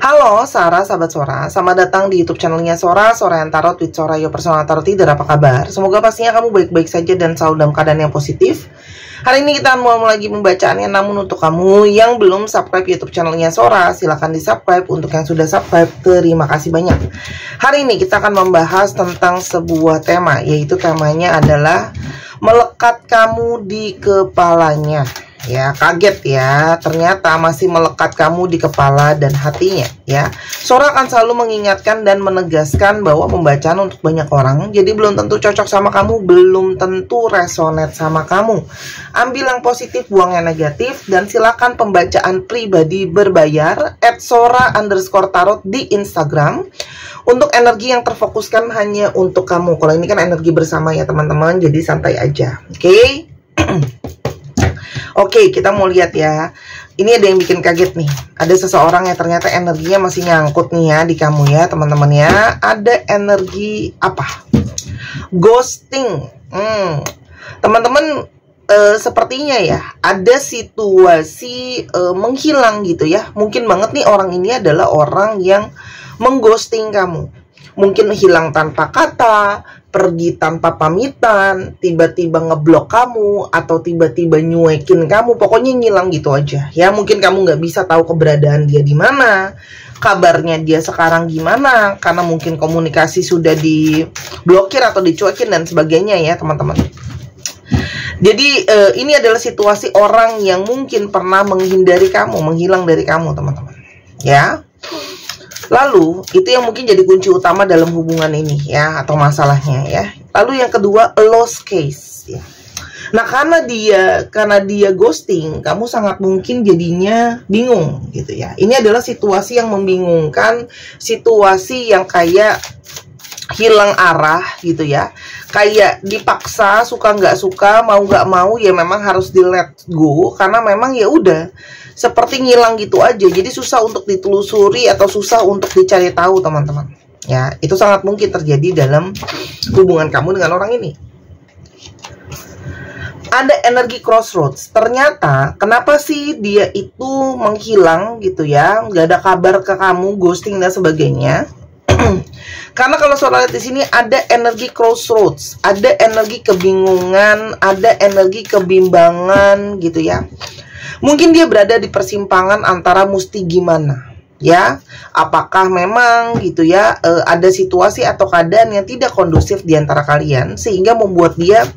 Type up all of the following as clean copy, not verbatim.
Halo Sarah, sahabat Sora, selamat datang di YouTube channelnya Sora, Sora yang Tarot with Sora, your personal tarot reader. Apa kabar? Semoga pastinya kamu baik-baik saja dan selalu dalam keadaan yang positif. Hari ini kita mau lagi membacaannya, namun untuk kamu yang belum subscribe YouTube channelnya Sora, silahkan di subscribe. Untuk yang sudah subscribe, terima kasih banyak. Hari ini kita akan membahas tentang sebuah tema, yaitu temanya adalah melekat kamu di kepalanya. Ya, kaget ya, ternyata masih melekat kamu di kepala dan hatinya ya. Sora akan selalu mengingatkan dan menegaskan bahwa pembacaan untuk banyak orang, jadi belum tentu cocok sama kamu, belum tentu resonate sama kamu. Ambil yang positif, buang yang negatif, dan silakan pembacaan pribadi berbayar @sora_tarot di Instagram untuk energi yang terfokuskan hanya untuk kamu. Kalau ini kan energi bersama ya teman-teman, jadi santai aja, oke? Oke, kita mau lihat ya. Ini ada yang bikin kaget nih. Ada seseorang yang ternyata energinya masih nyangkut nih ya di kamu ya, teman-teman ya. Ada energi apa? Ghosting. Teman-teman, sepertinya ya ada situasi menghilang gitu ya. Mungkin banget nih orang ini adalah orang yang mengghosting kamu. Mungkin hilang tanpa kata, pergi tanpa pamitan, tiba-tiba ngeblok kamu, atau tiba-tiba nyuekin kamu, pokoknya ngilang gitu aja. Ya, mungkin kamu nggak bisa tahu keberadaan dia di mana, kabarnya dia sekarang gimana, karena mungkin komunikasi sudah diblokir atau dicuekin dan sebagainya ya teman-teman. Jadi ini adalah situasi orang yang mungkin pernah menghindari kamu, menghilang dari kamu teman-teman. Ya. Lalu, itu yang mungkin jadi kunci utama dalam hubungan ini ya, atau masalahnya ya. Lalu yang kedua, lost case ya. Nah, karena dia ghosting, kamu sangat mungkin jadinya bingung gitu ya. Ini adalah situasi yang membingungkan, situasi yang kayak hilang arah gitu ya. Kayak dipaksa, suka nggak suka, mau nggak mau ya memang harus di let go, karena memang ya udah seperti ngilang gitu aja. Jadi susah untuk ditelusuri atau susah untuk dicari tahu teman-teman. Ya, itu sangat mungkin terjadi dalam hubungan kamu dengan orang ini. Ada energi crossroads. Ternyata kenapa sih dia itu menghilang gitu ya? Nggak ada kabar ke kamu, ghosting dan sebagainya. Karena kalau Sora lihat di sini ada energi crossroads, ada energi kebingungan, ada energi kebimbangan gitu ya. Mungkin dia berada di persimpangan antara mesti gimana ya. Apakah memang gitu ya ada situasi atau keadaan yang tidak kondusif di antara kalian sehingga membuat dia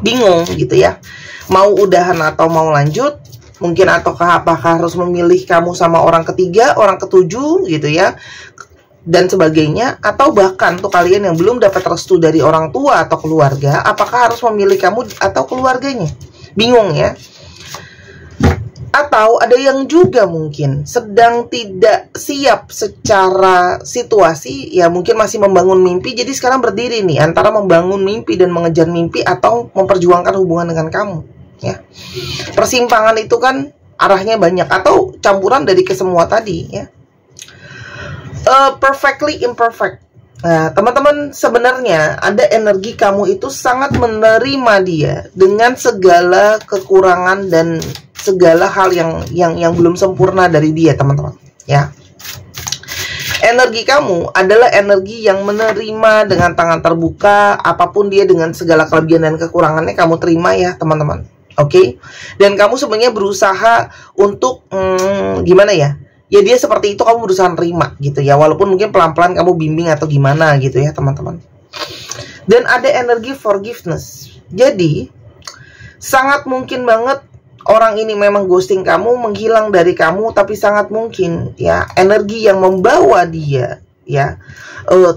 bingung gitu ya. Mau udahan atau mau lanjut? Mungkin ataukah apakah harus memilih kamu sama orang ketiga, orang ketujuh gitu ya, dan sebagainya. Atau bahkan untuk kalian yang belum dapat restu dari orang tua atau keluarga, apakah harus memilih kamu atau keluarganya? Bingung ya. Atau ada yang juga mungkin sedang tidak siap secara situasi, ya mungkin masih membangun mimpi, jadi sekarang berdiri nih antara membangun mimpi dan mengejar mimpi atau memperjuangkan hubungan dengan kamu ya. Persimpangan itu kan arahnya banyak, atau campuran dari kesemua tadi ya. Perfectly imperfect. Nah, teman-teman, sebenarnya ada energi kamu itu sangat menerima dia dengan segala kekurangan dan segala hal yang belum sempurna dari dia, teman-teman. Ya. Energi kamu adalah energi yang menerima dengan tangan terbuka apapun dia, dengan segala kelebihan dan kekurangannya kamu terima ya, teman-teman. Oke? Dan kamu sebenarnya berusaha untuk gimana ya? Ya dia seperti itu, kamu berusaha nerima gitu ya, walaupun mungkin pelan-pelan kamu bimbing atau gimana gitu ya teman-teman. Dan ada energi forgiveness. Jadi sangat mungkin banget orang ini memang ghosting kamu, menghilang dari kamu, tapi sangat mungkin ya energi yang membawa dia ya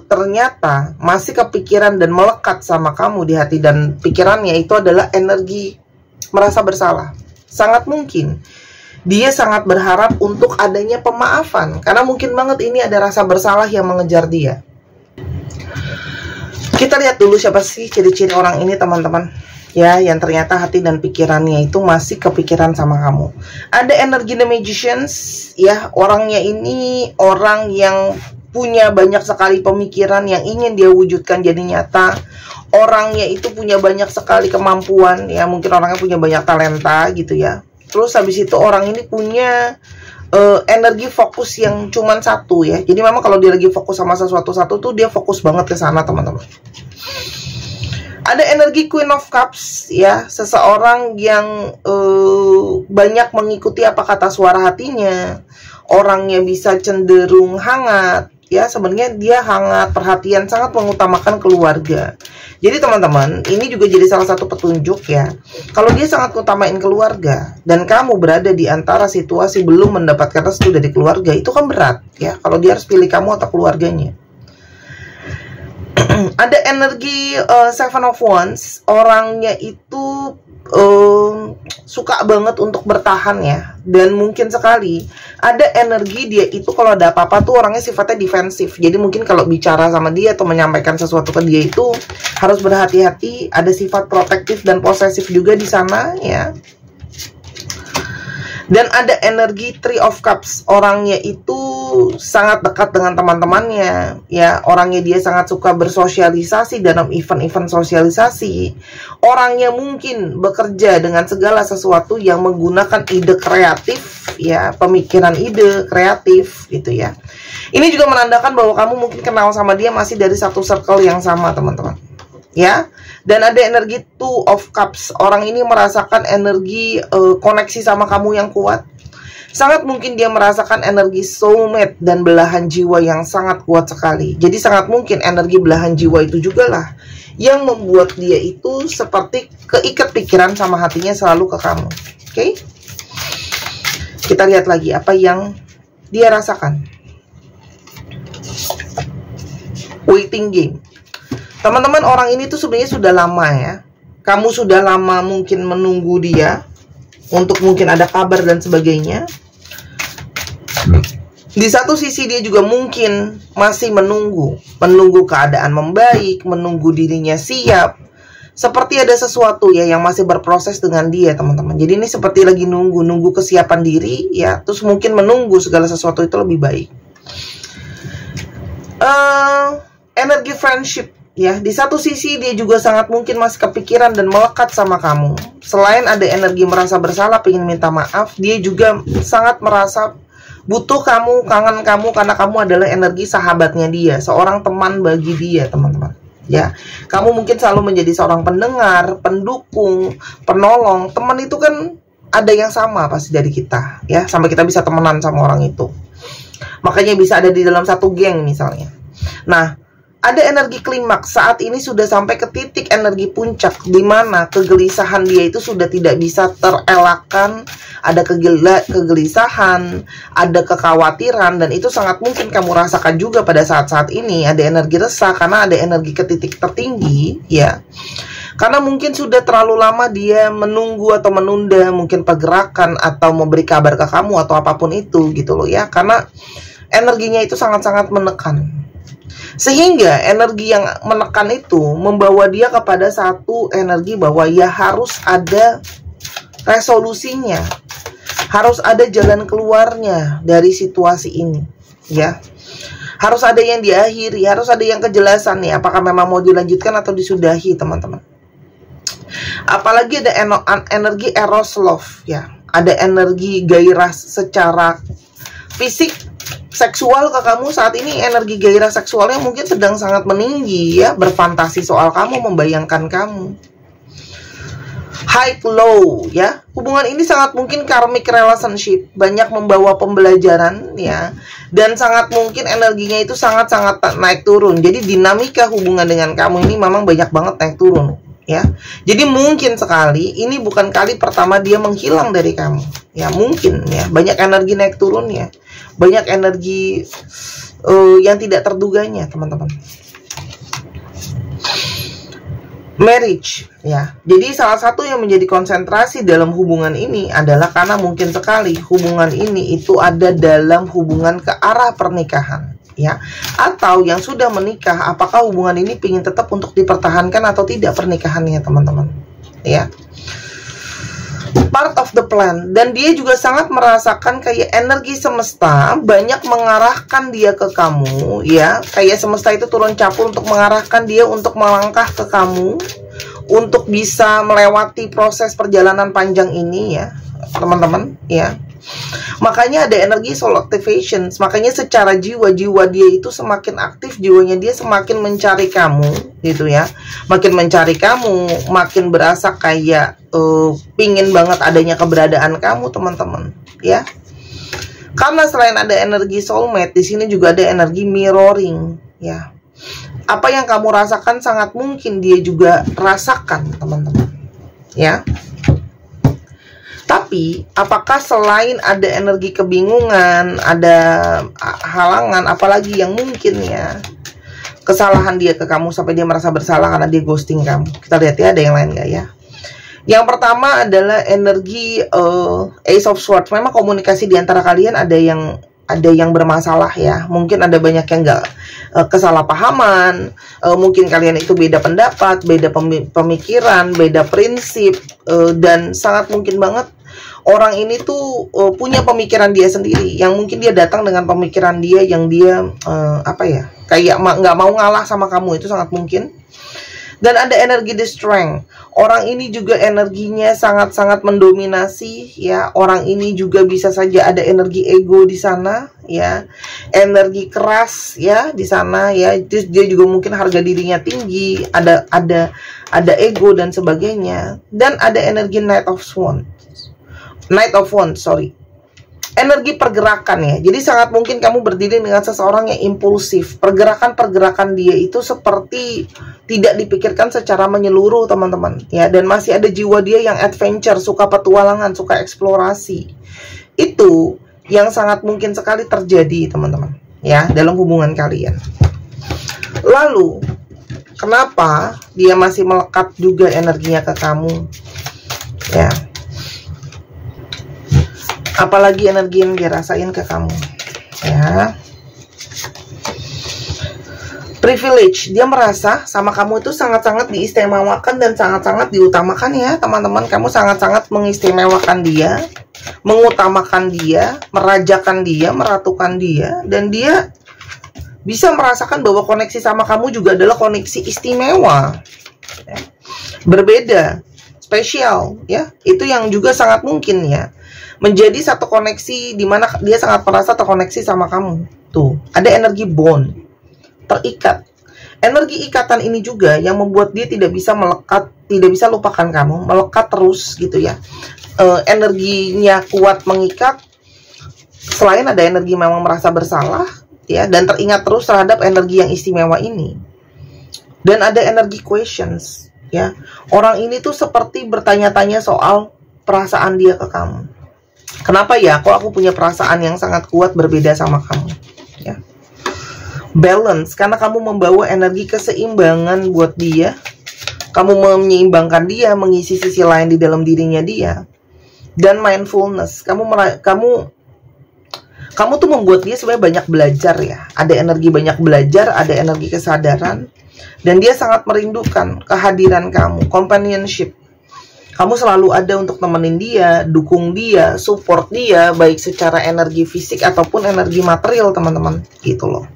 ternyata masih kepikiran dan melekat sama kamu di hati dan pikirannya, itu adalah energi merasa bersalah. Sangat mungkin dia sangat berharap untuk adanya pemaafan, karena mungkin banget ini ada rasa bersalah yang mengejar dia. Kita lihat dulu siapa sih ciri-ciri orang ini teman-teman ya, yang ternyata hati dan pikirannya itu masih kepikiran sama kamu. Ada energi The Magicians ya. Orangnya ini orang yang punya banyak sekali pemikiran yang ingin dia wujudkan jadi nyata. Orangnya itu punya banyak sekali kemampuan ya, mungkin orangnya punya banyak talenta gitu ya. Terus habis itu orang ini punya energi fokus yang cuman satu ya. Jadi memang kalau dia lagi fokus sama sesuatu satu tuh dia fokus banget ke sana teman-teman. Ada energi Queen of Cups ya, seseorang yang banyak mengikuti apa kata suara hatinya, orangnya bisa cenderung hangat ya, sebenarnya dia hangat, perhatian, sangat mengutamakan keluarga. Jadi teman-teman, ini juga jadi salah satu petunjuk ya. Kalau dia sangat utamain keluarga dan kamu berada di antara situasi belum mendapatkan restu dari keluarga, itu kan berat ya. Kalau dia harus pilih kamu atau keluarganya. Ada energi Seven of Wands, orangnya itu suka banget untuk bertahan ya, dan mungkin sekali ada energi dia itu kalau ada apa-apa tuh orangnya sifatnya defensif. Jadi mungkin kalau bicara sama dia atau menyampaikan sesuatu ke dia itu harus berhati-hati, ada sifat protektif dan posesif juga di sana ya. Dan ada energi Three of Cups, orangnya itu sangat dekat dengan teman-temannya ya, orangnya dia sangat suka bersosialisasi dalam event-event sosialisasi, orangnya mungkin bekerja dengan segala sesuatu yang menggunakan ide kreatif ya, pemikiran ide kreatif gitu ya. Ini juga menandakan bahwa kamu mungkin kenal sama dia masih dari satu circle yang sama teman-teman ya. Dan ada energi Two of Cups, orang ini merasakan energi koneksi sama kamu yang kuat. Sangat mungkin dia merasakan energi soulmate dan belahan jiwa yang sangat kuat sekali. Jadi sangat mungkin energi belahan jiwa itu juga lah yang membuat dia itu seperti keikat pikiran sama hatinya selalu ke kamu. Oke? Kita lihat lagi apa yang dia rasakan. Waiting game. Teman-teman, orang ini tuh sebenarnya sudah lama ya. Kamu sudah lama mungkin menunggu dia untuk mungkin ada kabar dan sebagainya. Di satu sisi dia juga mungkin masih menunggu keadaan membaik, menunggu dirinya siap. Seperti ada sesuatu ya yang masih berproses dengan dia teman-teman. Jadi ini seperti lagi nunggu kesiapan diri ya. Terus mungkin menunggu segala sesuatu itu lebih baik. Energi friendship ya, di satu sisi dia juga sangat mungkin masih kepikiran dan melekat sama kamu. Selain ada energi merasa bersalah, pengen minta maaf, dia juga sangat merasa butuh kamu, kangen kamu, karena kamu adalah energi sahabatnya dia, seorang teman bagi dia teman-teman ya. Kamu mungkin selalu menjadi seorang pendengar, pendukung, penolong. Teman itu kan ada yang sama pasti dari kita ya, sampai kita bisa temenan sama orang itu. Makanya bisa ada di dalam satu geng misalnya. Nah, ada energi klimaks, saat ini sudah sampai ke titik energi puncak, di mana kegelisahan dia itu sudah tidak bisa terelakkan. Ada kegelisahan, ada kekhawatiran, dan itu sangat mungkin kamu rasakan juga pada saat-saat ini. Ada energi resah, karena ada energi ke titik tertinggi ya. Karena mungkin sudah terlalu lama dia menunggu atau menunda mungkin pergerakan atau memberi kabar ke kamu atau apapun itu gitu loh ya. Karena energinya itu sangat-sangat menekan. Sehingga energi yang menekan itu membawa dia kepada satu energi bahwa ya harus ada resolusinya, harus ada jalan keluarnya dari situasi ini ya. Harus ada yang diakhiri, harus ada yang kejelasan nih, apakah memang mau dilanjutkan atau disudahi teman-teman. Apalagi ada energi eros love ya, ada energi gairah secara fisik, seksual ke kamu saat ini. Energi gairah seksualnya mungkin sedang sangat meninggi ya, berfantasi soal kamu, membayangkan kamu. High low ya, hubungan ini sangat mungkin karmic relationship, banyak membawa pembelajaran ya, dan sangat mungkin energinya itu sangat-sangat naik turun. Jadi dinamika hubungan dengan kamu ini memang banyak banget naik turun ya. Jadi mungkin sekali ini bukan kali pertama dia menghilang dari kamu ya, mungkin ya, banyak energi naik turun ya, banyak energi yang tidak terduganya teman-teman. Marriage ya, jadi salah satu yang menjadi konsentrasi dalam hubungan ini adalah karena mungkin sekali hubungan ini itu ada dalam hubungan ke arah pernikahan ya, atau yang sudah menikah, apakah hubungan ini ingin tetap untuk dipertahankan atau tidak pernikahannya teman-teman ya. Part of the plan, dan dia juga sangat merasakan kayak energi semesta banyak mengarahkan dia ke kamu ya, kayak semesta itu turun capur untuk mengarahkan dia untuk melangkah ke kamu, untuk bisa melewati proses perjalanan panjang ini ya teman-teman ya. Makanya ada energi soul activation. Makanya secara jiwa dia itu semakin aktif, jiwanya dia semakin mencari kamu gitu ya. Makin mencari kamu, makin berasa kayak pingin banget adanya keberadaan kamu, teman-teman, ya. Karena selain ada energi soulmate, di sini juga ada energi mirroring, ya. Apa yang kamu rasakan sangat mungkin dia juga rasakan, teman-teman, ya. Tapi, apakah selain ada energi kebingungan, ada halangan, apalagi yang mungkin ya, kesalahan dia ke kamu sampai dia merasa bersalah karena dia ghosting kamu? Kita lihat ya, ada yang lain nggak ya? Yang pertama adalah energi Ace of Swords. Memang komunikasi di antara kalian ada yang bermasalah ya. Mungkin ada banyak yang nggak kesalahpahaman. Mungkin kalian itu beda pendapat, beda pemikiran, beda prinsip, dan sangat mungkin banget orang ini tuh punya pemikiran dia sendiri, yang mungkin dia datang dengan pemikiran dia yang dia kayak nggak mau ngalah sama kamu, itu sangat mungkin. Dan ada energi the strength. Orang ini juga energinya sangat-sangat mendominasi ya. Orang ini juga bisa saja ada energi ego di sana ya. Energi keras ya di sana ya. Terus dia juga mungkin harga dirinya tinggi, ada ego dan sebagainya. Dan ada energi Knight of Wands, sorry. Energi pergerakan ya. Jadi sangat mungkin kamu berdiri dengan seseorang yang impulsif. Pergerakan-pergerakan dia itu seperti tidak dipikirkan secara menyeluruh, teman-teman. Ya, dan masih ada jiwa dia yang adventure, suka petualangan, suka eksplorasi. Itu yang sangat mungkin sekali terjadi, teman-teman. Ya, dalam hubungan kalian. Lalu, kenapa dia masih melekat juga energinya ke kamu? Ya. Apalagi energi yang dia rasain ke kamu, ya. Privilege, dia merasa sama kamu itu sangat-sangat diistimewakan dan sangat-sangat diutamakan ya, teman-teman. Kamu sangat-sangat mengistimewakan dia, mengutamakan dia, merajakan dia, meratukan dia, dan dia bisa merasakan bahwa koneksi sama kamu juga adalah koneksi istimewa, ya. Berbeda, spesial, ya. Itu yang juga sangat mungkin ya. Menjadi satu koneksi di mana dia sangat merasa terkoneksi sama kamu. Tuh, ada energi bond, terikat. Energi ikatan ini juga yang membuat dia tidak bisa melekat, tidak bisa lupakan kamu, melekat terus gitu ya. Energinya kuat mengikat. Selain ada energi memang merasa bersalah ya, dan teringat terus terhadap energi yang istimewa ini. Dan ada energi questions ya. Orang ini tuh seperti bertanya-tanya soal perasaan dia ke kamu. Kenapa ya kok aku punya perasaan yang sangat kuat berbeda sama kamu ya. Balance, karena kamu membawa energi keseimbangan buat dia. Kamu menyeimbangkan dia, mengisi sisi lain di dalam dirinya dia. Dan mindfulness, kamu tuh membuat dia sebenarnya banyak belajar ya. Ada energi banyak belajar, ada energi kesadaran. Dan dia sangat merindukan kehadiran kamu, companionship. Kamu selalu ada untuk temenin dia, dukung dia, support dia, baik secara energi fisik ataupun energi material, teman-teman. Gitu loh.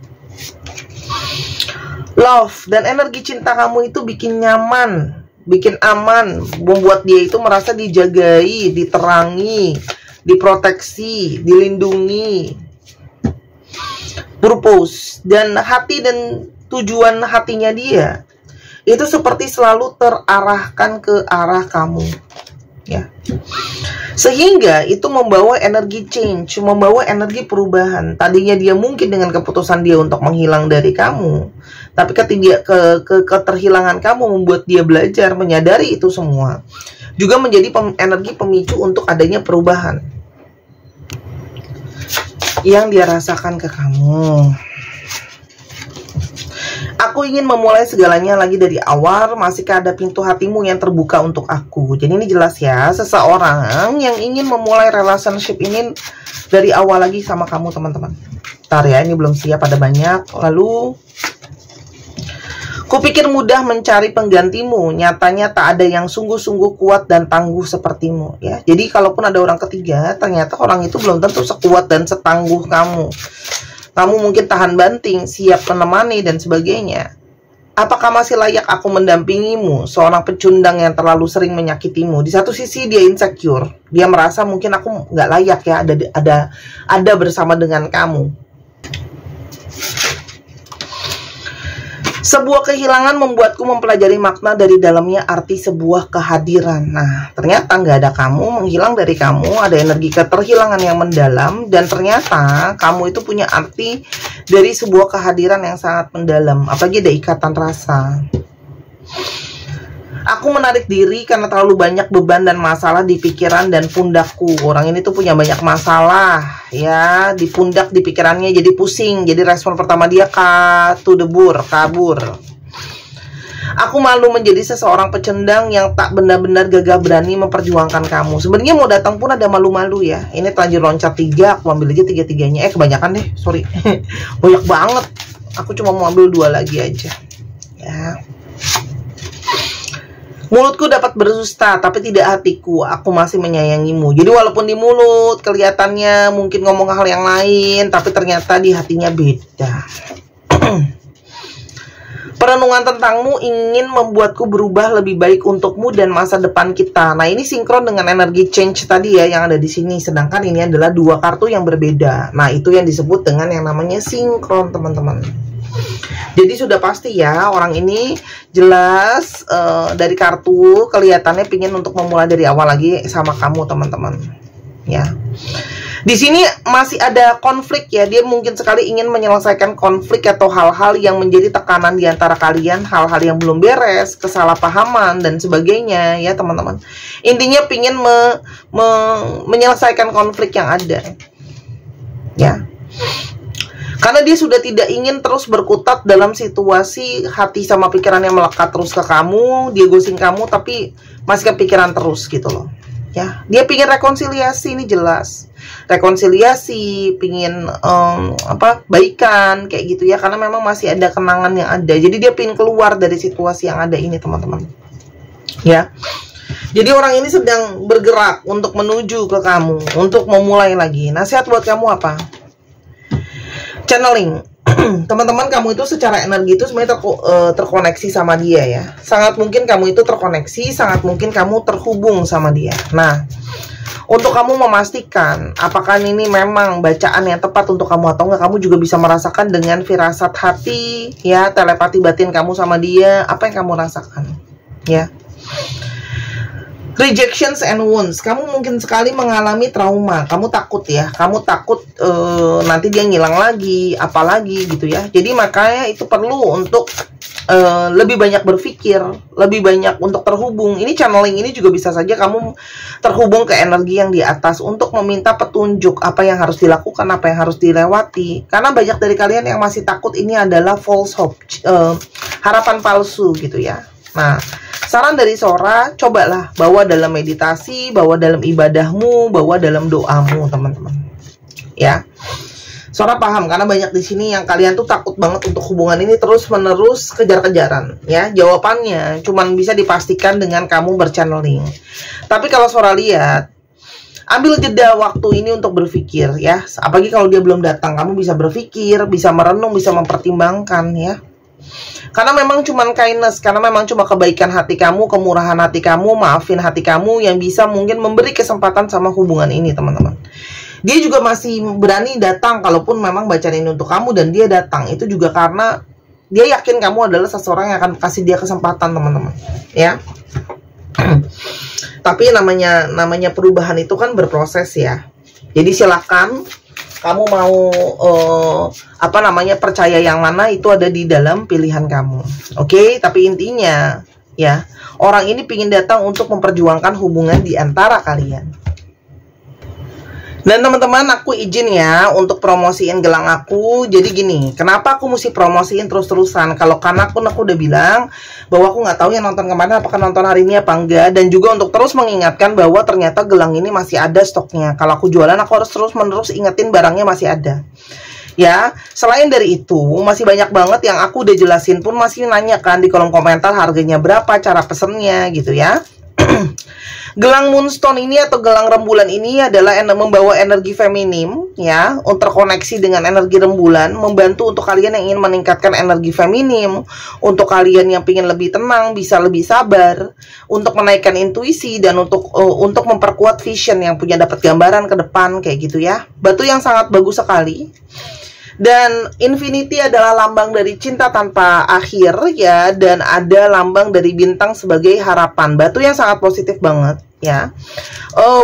Love, dan energi cinta kamu itu bikin nyaman, bikin aman, membuat dia itu merasa dijagai, diterangi, diproteksi, dilindungi. Purpose, dan hati dan tujuan hatinya dia itu seperti selalu terarahkan ke arah kamu ya. Sehingga itu membawa energi change, membawa energi perubahan. Tadinya dia mungkin dengan keputusan dia untuk menghilang dari kamu, tapi keterhilangan kamu membuat dia belajar, menyadari itu semua. Juga menjadi energi pemicu untuk adanya perubahan yang dia rasakan ke kamu. Aku ingin memulai segalanya lagi dari awal. Masihkah ada pintu hatimu yang terbuka untuk aku? Jadi ini jelas ya, seseorang yang ingin memulai relationship ini dari awal lagi sama kamu, teman-teman. Bentar ya, ini belum siap, ada banyak. Lalu, kupikir mudah mencari penggantimu. Nyatanya tak ada yang sungguh-sungguh kuat dan tangguh sepertimu ya. Jadi kalaupun ada orang ketiga, ternyata orang itu belum tentu sekuat dan setangguh kamu. Kamu mungkin tahan banting, siap menemani dan sebagainya. Apakah masih layak aku mendampingimu, seorang pecundang yang terlalu sering menyakitimu? Di satu sisi dia insecure, dia merasa mungkin aku nggak layak ya ada bersama dengan kamu. Sebuah kehilangan membuatku mempelajari makna dari dalamnya arti sebuah kehadiran. Nah, ternyata nggak ada kamu, menghilang dari kamu, ada energi keterhilangan yang mendalam, dan ternyata kamu itu punya arti dari sebuah kehadiran yang sangat mendalam. Apalagi ada ikatan rasa. Aku menarik diri karena terlalu banyak beban dan masalah di pikiran dan pundakku. Orang ini tuh punya banyak masalah ya di pundak, di pikirannya, jadi pusing. Jadi respon pertama dia kabur. Aku malu menjadi seseorang pecundang yang tak benar-benar gagah berani memperjuangkan kamu. Sebenarnya mau datang pun ada malu-malu ya. Ini terlanjur loncat 3, aku ambil aja 3-3-nya. Kebanyakan deh, sorry. Banyak banget. Aku cuma mau ambil 2 lagi aja. Ya. Mulutku dapat berdusta, tapi tidak hatiku. Aku masih menyayangimu. Jadi walaupun di mulut kelihatannya mungkin ngomong hal yang lain, tapi ternyata di hatinya beda. Perenungan tentangmu ingin membuatku berubah lebih baik untukmu dan masa depan kita. Nah, ini sinkron dengan energi change tadi ya yang ada di sini. Sedangkan ini adalah 2 kartu yang berbeda. Nah, itu yang disebut dengan yang namanya sinkron, teman-teman. Jadi sudah pasti ya, orang ini jelas dari kartu kelihatannya pingin untuk memulai dari awal lagi sama kamu, teman-teman. Ya. Di sini masih ada konflik ya. Dia mungkin sekali ingin menyelesaikan konflik atau hal-hal yang menjadi tekanan di antara kalian, hal-hal yang belum beres, kesalahpahaman dan sebagainya ya, teman-teman. Intinya pingin menyelesaikan konflik yang ada. Ya. Karena dia sudah tidak ingin terus berkutat dalam situasi hati sama pikiran yang melekat terus ke kamu, dia ghosting kamu tapi masih kepikiran terus gitu loh. Ya, dia pingin rekonsiliasi, ini jelas. Rekonsiliasi, pingin baikan kayak gitu ya, karena memang masih ada kenangan yang ada. Jadi dia pingin keluar dari situasi yang ada ini, teman-teman. Ya. Jadi orang ini sedang bergerak untuk menuju ke kamu, untuk memulai lagi. Nasihat buat kamu apa? Channeling. Teman-teman, kamu itu secara energi itu sebenarnya terkoneksi sama dia ya. Sangat mungkin kamu itu terkoneksi, sangat mungkin kamu terhubung sama dia. Nah, untuk kamu memastikan apakah ini memang bacaan yang tepat untuk kamu atau enggak, kamu juga bisa merasakan dengan firasat hati ya, telepati batin kamu sama dia, apa yang kamu rasakan ya. Rejections and wounds. Kamu mungkin sekali mengalami trauma. Kamu takut ya. Kamu takut nanti dia ngilang lagi, apalagi gitu ya. Jadi makanya itu perlu untuk lebih banyak berpikir, lebih banyak untuk terhubung. Ini channeling ini juga bisa saja kamu terhubung ke energi yang di atas untuk meminta petunjuk apa yang harus dilakukan, apa yang harus dilewati. Karena banyak dari kalian yang masih takut ini adalah false hope, harapan palsu gitu ya. Nah, saran dari Sora, cobalah bawa dalam meditasi, bawa dalam ibadahmu, bawa dalam doamu, teman-teman. Ya. Sora paham karena banyak di sini yang kalian tuh takut banget untuk hubungan ini terus-menerus kejar-kejaran, ya. Jawabannya cuman bisa dipastikan dengan kamu berchanneling. Tapi kalau Sora lihat, ambil jeda waktu ini untuk berpikir, ya. Apalagi kalau dia belum datang, kamu bisa berpikir, bisa merenung, bisa mempertimbangkan, ya. Karena memang cuma kindness, karena memang cuma kebaikan hati kamu, kemurahan hati kamu, maafin hati kamu yang bisa mungkin memberi kesempatan sama hubungan ini, teman-teman. Dia juga masih berani datang kalaupun memang bacaan ini untuk kamu dan dia datang. Itu juga karena dia yakin kamu adalah seseorang yang akan kasih dia kesempatan, teman-teman. Ya. Tapi namanya perubahan itu kan berproses ya. Jadi silakan kamu mau percaya yang mana, itu ada di dalam pilihan kamu. Oke, tapi intinya ya, orang ini pingin datang untuk memperjuangkan hubungan di antara kalian. Dan teman-teman, aku izin ya untuk promosiin gelang aku. Jadi gini, kenapa aku mesti promosiin terus-terusan? Kalau karena aku udah bilang bahwa aku nggak tahu yang nonton kemarin apakah nonton hari ini apa enggak. Dan juga untuk terus mengingatkan bahwa ternyata gelang ini masih ada stoknya. Kalau aku jualan, aku harus terus-menerus ingetin barangnya masih ada. Ya, selain dari itu, masih banyak banget yang aku udah jelasin pun masih nanya kan di kolom komentar harganya berapa, cara pesennya gitu ya. Gelang moonstone ini atau gelang rembulan ini adalah membawa energi feminim ya, terkoneksi dengan energi rembulan, membantu untuk kalian yang ingin meningkatkan energi feminim, untuk kalian yang ingin lebih tenang, bisa lebih sabar, untuk menaikkan intuisi dan untuk memperkuat vision yang punya dapat gambaran ke depan kayak gitu ya. Batu yang sangat bagus sekali. Dan infinity adalah lambang dari cinta tanpa akhir ya, dan ada lambang dari bintang sebagai harapan. Batu yang sangat positif banget ya.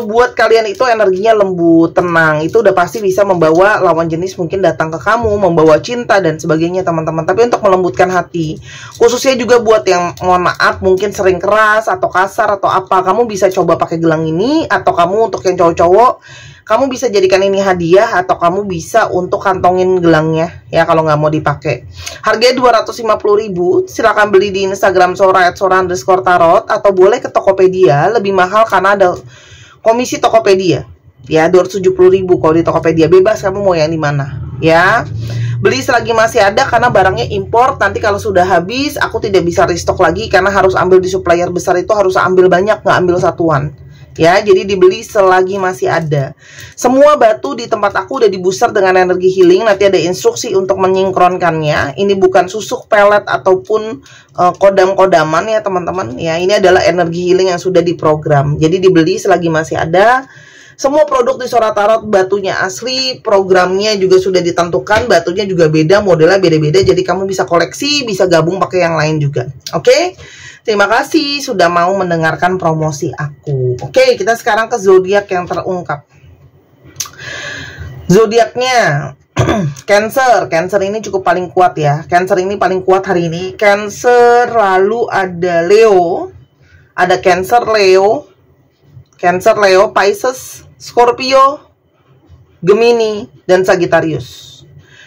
Buat kalian itu energinya lembut, tenang, itu udah pasti bisa membawa lawan jenis mungkin datang ke kamu, membawa cinta dan sebagainya teman-teman. Tapi untuk melembutkan hati, khususnya juga buat yang mohon maaf mungkin sering keras atau kasar atau apa, kamu bisa coba pakai gelang ini. Atau kamu untuk yang cowok-cowok, kamu bisa jadikan ini hadiah, atau kamu bisa untuk kantongin gelangnya ya kalau nggak mau dipakai. Harganya 250.000. Silahkan beli di Instagram @sora_tarot, atau boleh ke Tokopedia, lebih mahal karena ada komisi Tokopedia ya, 270.000 kalau di Tokopedia. Bebas kamu mau yang di mana ya. Beli selagi masih ada karena barangnya impor. Nanti kalau sudah habis aku tidak bisa restock lagi karena harus ambil di supplier besar, itu harus ambil banyak, nggak ambil satuan ya. Jadi dibeli selagi masih ada. Semua batu di tempat aku udah dibooster dengan energi healing. Nanti ada instruksi untuk menyinkronkannya. Ini bukan susuk, pelet ataupun kodam-kodaman ya teman-teman ya. Ini adalah energi healing yang sudah diprogram. Jadi dibeli selagi masih ada. Semua produk di Sora Tarot batunya asli, programnya juga sudah ditentukan, batunya juga beda, modelnya beda-beda. Jadi kamu bisa koleksi, bisa gabung pakai yang lain juga. Oke? Terima kasih sudah mau mendengarkan promosi aku. Oke, kita sekarang ke zodiak yang terungkap. Zodiaknya Cancer. Cancer ini cukup paling kuat ya. Cancer ini paling kuat hari ini. Cancer, lalu ada Leo. Ada Cancer, Leo. Cancer, Leo, Pisces, Scorpio, Gemini, dan Sagittarius.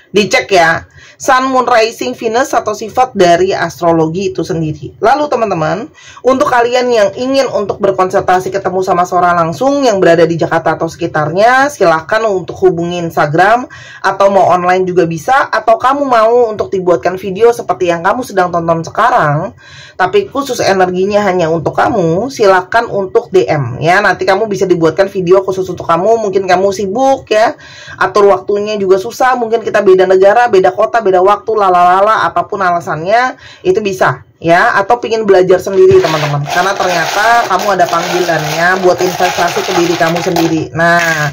Dicek ya. Sun, Moon, Rising, Venus atau sifat dari astrologi itu sendiri. Lalu teman-teman, untuk kalian yang ingin untuk berkonsultasi ketemu sama Sora langsung yang berada di Jakarta atau sekitarnya, silahkan untuk hubungi Instagram, atau mau online juga bisa, atau kamu mau untuk dibuatkan video seperti yang kamu sedang tonton sekarang, tapi khusus energinya hanya untuk kamu, silahkan untuk DM ya. Nanti kamu bisa dibuatkan video khusus untuk kamu. Mungkin kamu sibuk ya, atur waktunya juga susah, mungkin kita beda negara, beda kota, beda waktu, lalalala, apapun alasannya, itu bisa ya. Atau pingin belajar sendiri teman-teman, karena ternyata kamu ada panggilannya buat investasi ke diri kamu sendiri. Nah,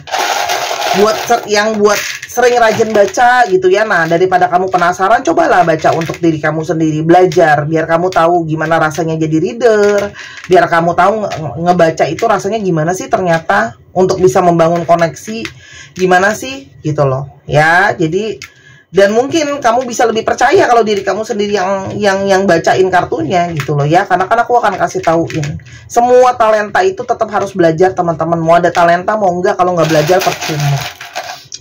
buat sering rajin baca gitu ya. Nah, daripada kamu penasaran, cobalah baca untuk diri kamu sendiri, belajar biar kamu tahu gimana rasanya jadi reader, biar kamu tahu ngebaca itu rasanya gimana sih ternyata, untuk bisa membangun koneksi gimana sih gitu loh ya. Jadi, dan mungkin kamu bisa lebih percaya kalau diri kamu sendiri yang bacain kartunya gitu loh ya. Karena kan aku akan kasih tauin, semua talenta itu tetap harus belajar teman-teman. Mau ada talenta mau enggak, kalau nggak belajar percuma.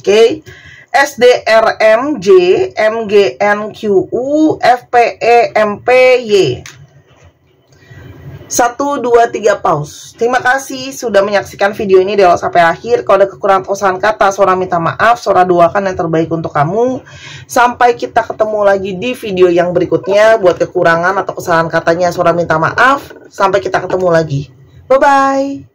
Oke. SDRMJ MGNQU FPEMPY 1, 2, 3 pause. Terima kasih sudah menyaksikan video ini dari awal sampai akhir. Kalau ada kekurangan kosan kata, Sora minta maaf. Sora doakan yang terbaik untuk kamu. Sampai kita ketemu lagi di video yang berikutnya. Buat kekurangan atau kesalahan katanya, Sora minta maaf. Sampai kita ketemu lagi. Bye-bye.